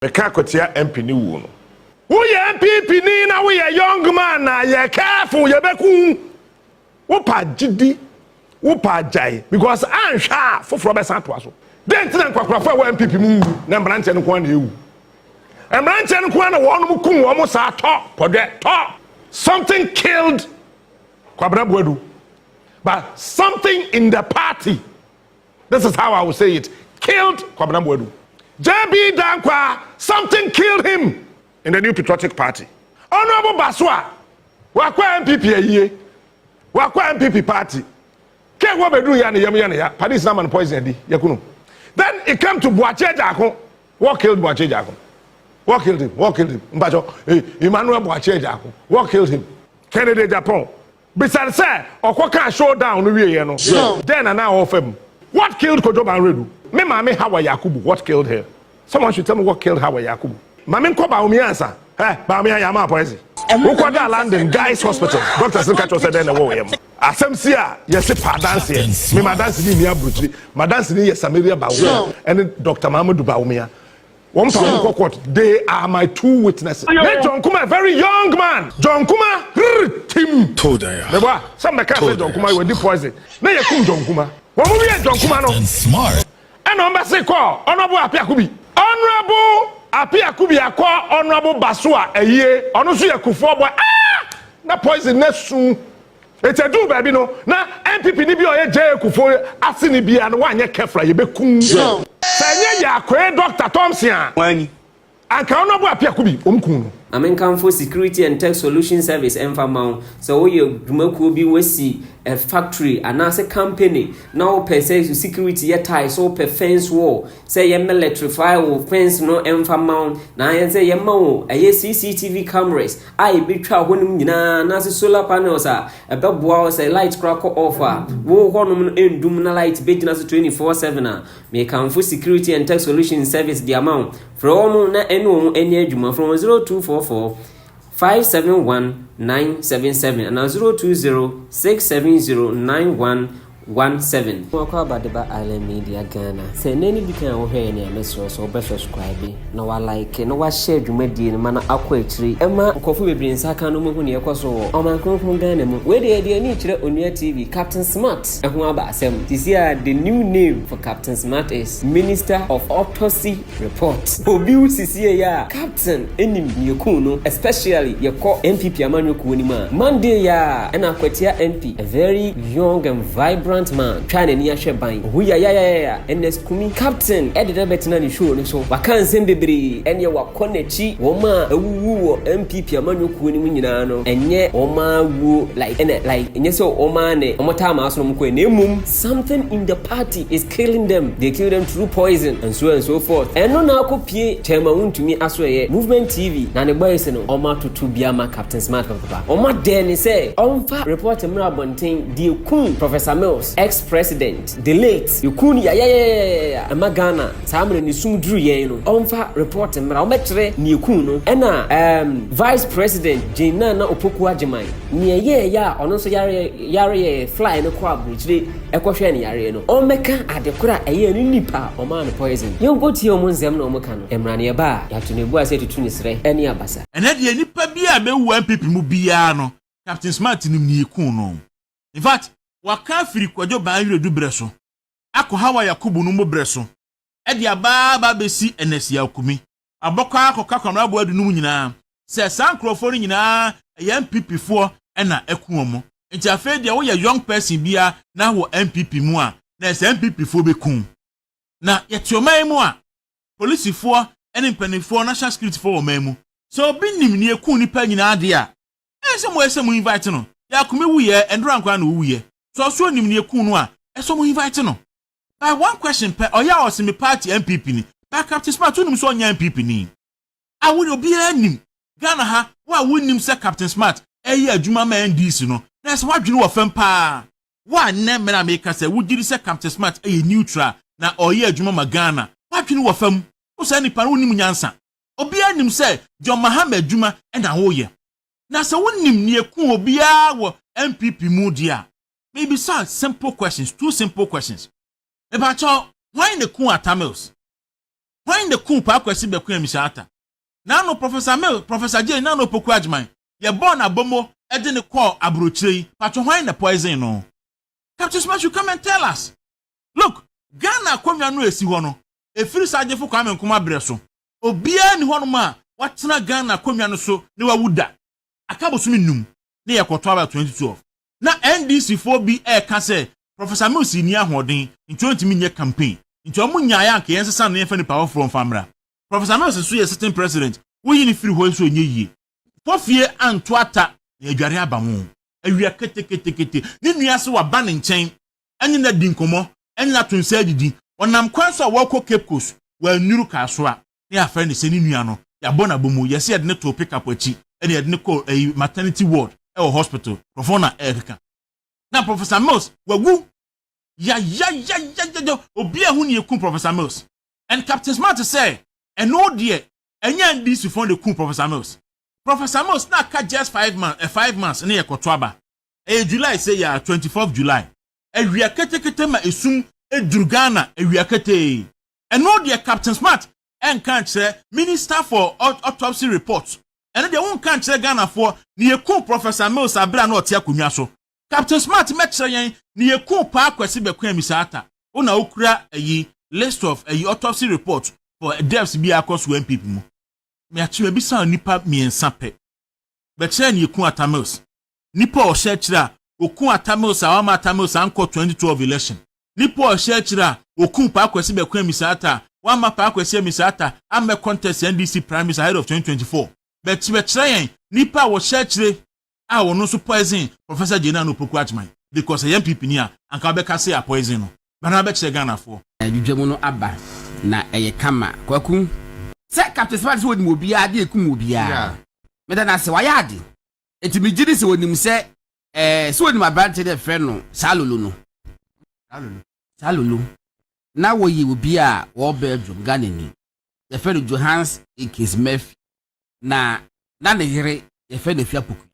Meka kotia MP ni wu no. Wo ye MPP ni na wo ye young man na ye careful ye beku. Wo pa gidi, wo pa jai because anhwa foforo be san to aso. Den tina kwakwafo wo MPP mu na mbrante no kwa na ewu. Mbrante no kwa na wo no kum wo mo sa to podwe to. Something killed Kwabena Boadu. But something in the party, this is how I will say it, killed Kwabena Boadu. JB Dankwa, something killed him in the New Patriotic Party. Honorable Baswa, wakwa MPP ye, wakwa MPP party. Ke wo bedu ya ne ya, Padis na man poison di, yakunu. Then it came to Boache Jako. What killed Boache Jako? What killed him? What killed him? Mbajo, Emmanuel Boache Jako. What killed him? Kennedy Japan. Besides say, Okwaka showdown no we no. Then and now of him. What killed Kojo Banredu? Me mama Hawa Yakubu, what killed her? Someone should tell me what killed Hawa Yakubu. Mama ko Bawumia answer. Bawumia yama poison. Who kwada London Guys Hospital. Doctor Sinkacho said then the war yam. Asem sia yesi pa dance here. Me ma dance ni Abrutri. Ma dance ni Samaria Bawumia. And Dr. Mamadou Bawumia. One pound court. They are my two witnesses. Hey, John Kuma, a very young man. John Kuma, Tim. Toda. Some make say John Kuma will poison. Now you come John Kuma. What will be John Kuma no? Smart. And number say call Honorable Apiakubi. Honorable Apiakubi akwa Honorable Basua eye. Onu so yakufo boy. Ah! Na poison next soon. It's a do baby no. Na MPP ni bi oye je yakufo asini bi an wa anye kefra ye bekum. Sanye ya kwe Dr. Thompson. Wani. Anka Honorable Apiakubi omkun. For Security and Tech Solution Service Enfamount. So you Dumaku be wesi a factory and as a company. Now per se security yet tie so per fence wall. Say you electrify or fence no Enfamount. Now I say you a CCTV cameras. I be try when na solar panels are a bell was a light cracker offer. Wo honum in Dumina light business 24/7. May come for Security and Tech Solution Service the amount from na any juma from 0244 571 977 and 020 670 9117. Mwakwa Badeba Island Media Ghana. Say nani bikan wo hwe ne ameso so be subscribe na wa like na wa share dwumadi ne mana akwa akiri ema nkofo bebre nsa kan no mu hu ne ekoso o man konfon Ghana mu we de ni kire Onua TV Captain Smart ehu aba asem this year the new name for Captain Smart is Minister of Autopsy Report obi usisi ya Captain enim yeku no especially yeko MPP amanyoku ni ma Monday ya na kwatia MP a very young and vibrant man trying near sheban who ya ns kumi captain edit betina ni show ni so wakan sembebere enye wakonechi woma awuwu wo MPP amanyoku ni nyina no enye woma wu like enye so woma ne omota ma aso mko na emum something in the party is killing them. They kill them through poison and so forth. Eno na akopie tema Wontumi asoye movement TV na ne boys no oma tutu biama Captain Smart papa oma de ni say onfa report mra bonten die kun Professor Mills, ex-president, the late Yukuni Magana, Samre ni sumdru ye no. Onfa report mra ometre ni Yukunu. Ena vice president Jina na Opoku Ajimai. Ni ye ya ono so yare fly no kwa bridge ekohwe ni yare no. Omeka adekura eye ni nipa o man poison. Yongo ti omo nzem na omo kan. Emra ne ba ya to ne bu ase tutu ni sre eni abasa. Ena de nipa bi a be wu MPP mu bia no. Captain Smart nim ni Yukun no. In fact, waka firi Kwajo Banredu breso ako Hawa Yakubu no mo breso e dia ba besi enesi akumi abokwa akoka Kwabena Boadu no nyina se sankrofo nyina ya MPP fo na ekuomo nti afa dia wo ya young person bia na wo MPP mu a na se MPP fo bekum na yetioman mu a police fo ene mpanifo national security fo wo man mu so bi nim ni ekun nipa nyina de a ese mo invite no yakumi wuye endro ankwa na wuye so nim ne ekun no a eso mo invite no by one question per oya osimi party MPP ni by Captain Smart nim so onya MPP ni a wo obi anim Ghana ha wa wonim se Captain Smart eyi adwuma ma NDC no na se wadwene wo fam pa wa ne me na make say wudiri se Captain Smart eyi neutral na oyi adwuma ma Ghana wadwene wo fam wo se nipa no nim nyansa obi anim se John Mahama adwuma e na wo ye na se wonim ne ekun obi a wo MPP mu dia. Maybe some simple questions, two simple questions. About why in the Kun Tamils? when the coup pa kwesi be ku emisata na no professor J na no poku adman ye born abomo e de ne call abrochire patcho when the poison no Captain Smart, you come and tell us. Look, Ghana kwamya no esi ho no efiri sajefo kwame nkoma breso obia ni ho no ma watena Ghana kwamya no so ne wawuda akabosumi num ne yekoto aba 2012 na NDC 4B ka say Professor Mills ni ahoden nti mi nye campaign nti omu nyaaya anka yensesa no yefa ni power from famra Professor Mills so ye sitting president wo yi ni firi ho so nye yie fofie anto ata na adware aba mo awia kete ni nua se wa ba ne nchen enye na di nkomo enye na tonsa didi onam kwan so wa kɔ Cape Coast wa nuru ka so a ne afa ne se ni nua no ya bona bomu yesi ade ne to pick up achi ene ade ne kɔ maternity ward e hospital profona ekeka na Professor Mills wagu ya obi ehun ne ku Professor Mills and Captain Smart say eno de enya ndisi for the ku Professor Mills na ka just 5 months na yekoto aba July say ya 24th July awia kete ma esum edurugana awia kete eno de Captain Smart en kan kire Minister for Autopsy Report eno de won kan kire Ghana for ne yeku Professor Mills abra na otia konwa so Captain Smart me kire yen ne yeku pa akwasi be kwa misata una okura list of autopsy report for deaths bi across one people mu me achiwe bi sa nipa miensa pe be kire ne yeku Atamils nipa o share kire okun Atamils awama Atamils anko 2012 election nipa o share kire okun pa akwasi be kwa misata wama pa akwasi misata ame contest NDC primaries ahead of 2024 be kire yen nipa wo share kire a wono so poison Professor Jena no poku atman because young people ni anka be ka say a poison no bana be kire Ghana for adwudwemu no aba na eye kama kwaku se Captain Smart so ni obi ade ekum obi a meda na se wayade etimi gidi se wonim se so wonim abante de friend no salolo na wo yi obi a wo bedroom Ghana ni the friend Johans Ikis Murphy na ne yere the friend Efia Poku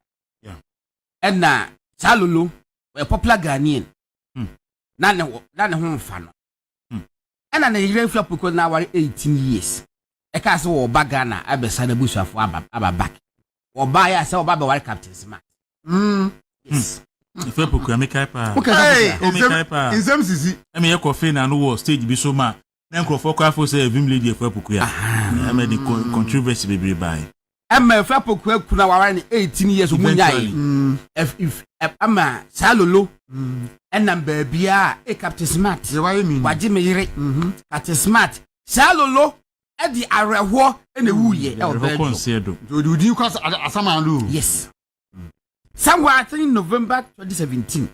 na salolo a popular Ghanaian na ne ho mfa no na ne yere Efia Poku na ware 18 years e ka se wo ba Ghana abesa na busuafo aba back wo ba ya se wo ba be ware Captain Smart yes Efia Poku ameka pa Insem sisi eme ye coffee na no wo stage bi so ma na nkrofo kwa fo say Vim Lady Efia Poku ya eme the controversy be by Emma Efia Poku kuna ware 18 years omunyai if ama salolo enam baabia Captain Smart waje me yire Captain Smart salolo e di areho ene wuye e obedo do cause asamando yes somewhere I think in November 2017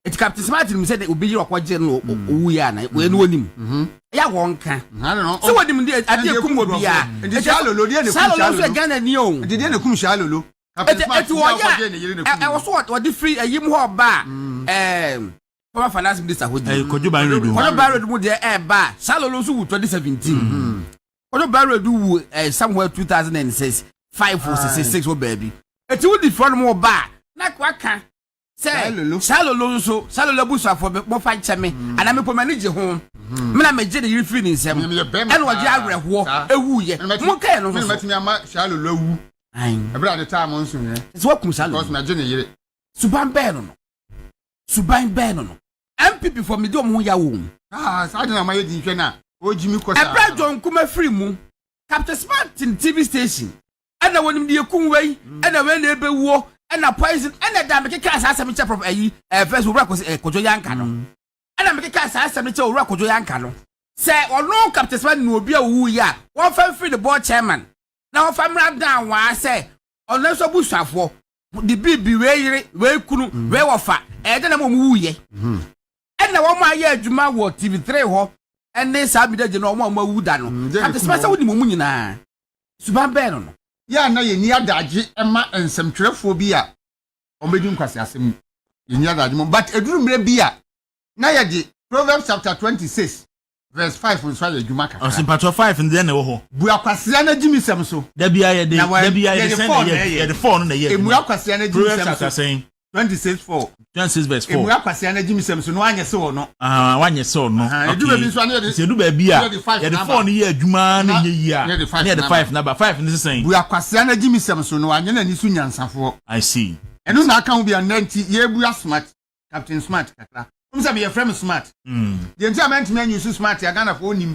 it Captain Smart him said obi yire okwaje no wuye na we no onim ya wonka I don't know so wadim de ade kum obi a salolo de ne kum salolo so Ghana ni o de ne kum salolo et was what the free a yim ho ba former finance minister ho di Kojo Barrow mu de ba salolo so 2017 Kojo Barrow do somewhere 2006 5 or 66 wo baby et wo di front mo ba na kwaka say salolo busa for mo fa cheme ana me po manage ho me na me je de yiri free ni nsem e no je agreho ewu ye mo kai no so metimi ama salolo ewu ebra at the time on so here it's what kumsalo because na je ne yire suban ben no MPP for me do mo ya wo sa de na ma ye di hwe na ojimi kosa ebra John kuma free mu Captain Smart in TV station ana wonim de ekum wei ana we na ebewuo ana poison ana da me keka asase me che prof ayi first wura kojo yanka no ana me keka asase me che wura kojo yanka no se ono Captain Smart no obi a wu ya won fan free the board chairman na won famra down wa se ono so busuafo the bibi we kunu we wofa de na mo wu ye na won ma ye adwuma wo TV3 ho ene sa bi de no mo ma wu da no Captain Smart sa woni mo nyina suban ben no ya na ye ni adaje ema ensemtwerefo bi a omedi nkwase asem ye ni adaje mo but eduru mre bi a na ye de Proverbs chapter 26 verse 5 on swale adwuma ka Sympathy 5 and then wo bu akwase na gimi sem so da bia ye de 4 no na ye emu akwase na gimi sem so saying 26:4. 26 verse 4. Emu akwase na Jimmy Samso no anye se wo no. Wanye se wo no. Edu ba bi so ane se edu ba bi a. Ya the 4 no ye adwuma na nye yi a. Ya the 5 number 5 ni sesen. Bu akwase na Jimmy Samso no anye na ni su nyansafo. I see. Enu na aka ho bia nanti ye bu smart. Captain Smart kakra. Umsa be your friend Smart. The entire man to use Smart ya Ghana for onim.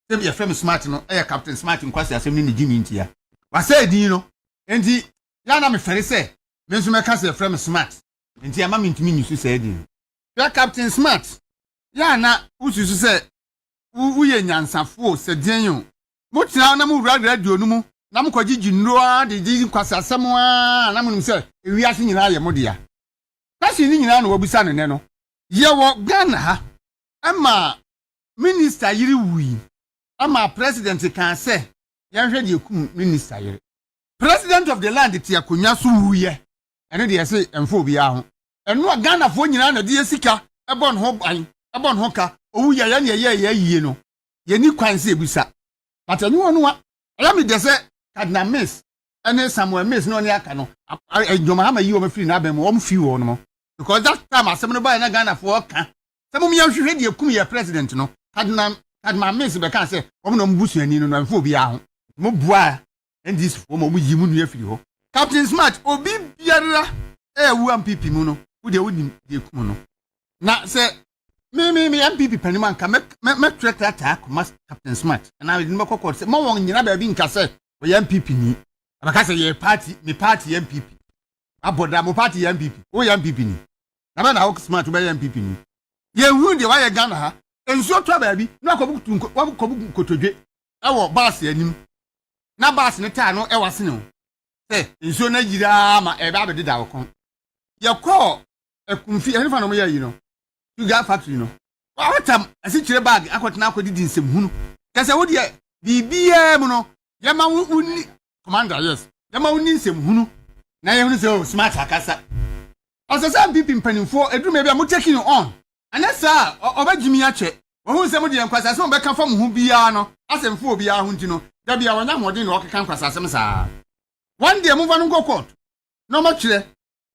Say your friend Smart no e Captain Smart nkwase asem ni Jimmy ntia. Wa say din no. Enti ya na me fere say me nso me ka say friend Smart. Enti ama me ntimi use say din. Ya Captain Smart. Ya na ususu say uye nyansafo se din yo. Mo tira na mo radio no mu. Na mo kwagigi nroa de nkwase asem a na mo nim say ewi ase nyina ye mo de ya. Kasi ni nyina no wabusa ne no. Ye wo Ghana ha. Ama minister yiri wi. Ama president kan say ye hwe de kum minister yiri. President of the land ti akonwa so wuye. Ene de say emfo obi a ho. Eno Ghana fo nyina na de sika ebon ho ban, ebon ho ka. Owuye ya ne ye yie no. Ye ni kwan se ebusa. But enu ono wa. Aya me de say Cardinal Miss ene Samuel Miss no ne aka no. Ejoma ha ma yi o ma free na abem o mfi wo no. Because that time asem no buy na Ghana for ka. Say mo mian hwehwe de kum ye president no. Cardinal Miss be kan say o mo no mbusu ani no emfo obi a ho. Mo bua and this for mo yi mu nu afiri ho. Captain Smart obi biara wu MPP mu no. Wo de woni de kum no. Na say me MPP paniman ka me track attack Captain Smart. Na we no kokko say mo won nyina ba bi nka say o MPP ni. Abaka say ye party MPP. Aboda mo party MPP. O MPP ni. Na na Hawk Smart be MPP ni. Ye hu de wa ye Ghana ha. Enso to ba bi na akobu kotodwe. E wo bus anim. Na bus ne taa no e wase ne. Se enso na yira ma e ba be deda wo kon. Ye ko ekumfi e fa no mo ye yi no. Sugar factory no. Wa tam asi kire bag akotena akodidi nsem hunu. Kase wo de bibia mu no. Ye ma wuni commander yes. Ye ma wuni nsem hunu. Na ye hunu se Smart akasa. Osasa MPP mpanimfo eduru bia mo taking on. Anasa obagimi ache. Ohun se mo de nkwasa se mo be kan fam hu bia no. Asemfo bia hu nti no. Da bia wonya hodin no okeka nkwasa asem sa. One day mo va no go court. No mo kire.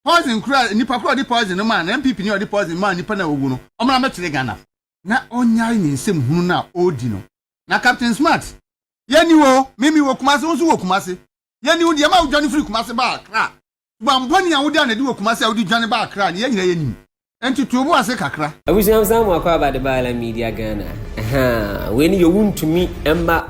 Poison kura nipa kura di poison no man MPP ni odi poison man nipa na ogu no. Omra me kire Ghana. Na onyai ni nsem hunu na odi no. Na Captain Smart. Yeni wo, mimi wo Kumase wo so wo Kumase. Yeni wo de ma wo Johnny free Kumase ba Accra. Bamboni an wo de na di wo Kumase wo di Johnny ba Accra ni nyina yenim. Enti tuobu ase kakra. Abusiam Samu akwa ba de Bawumia media Ghana. When you Wontumi emba.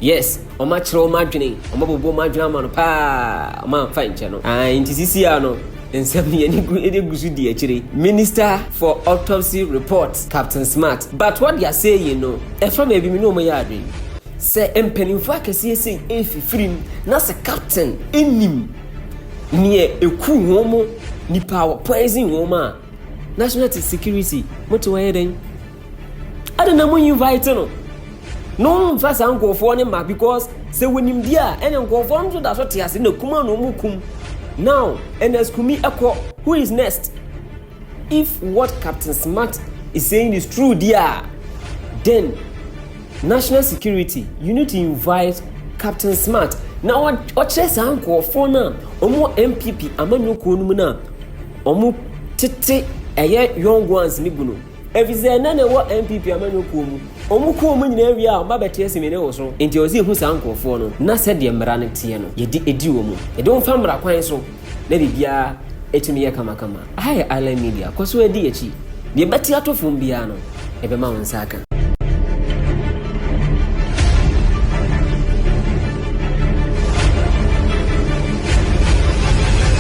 Yes, oma chiro oma dwene, oma bobo oma dwene ama no pa, oma fa nche no. Nti sisi ya no. Nsem ye ni gusu di akire. Minister for Autopsy Report, Captain Smart. But what they are saying no, e from ebi mi no mo ya adwen. Se empenimfo akese sei efifrim na se captain enim nie eku homo nipa poison homo national security moto waye den adana mo invite no fasa nkofo ne ma because se wonim dia ene nkofo nso da so te ase na kuma no mukum now NS-Kumi Eko who is next if what Captain Smart is saying is true there then national security you need to invite Captain Smart now what chese nkofo na omo MPP amanyoko no mu na omo tete eye young ones ni buno evize na ne wo MPP amanyoko mu omo ko mu nyina wi a oba bete asemi ne wo so enti ozi hu sa nkofo no na se de mra ne tie no ye di edi wo mu e don fa mra kwan so na bibia etumi ye kama Island Media kwaso edi echi de beti atofo mbia no ebe ma won saka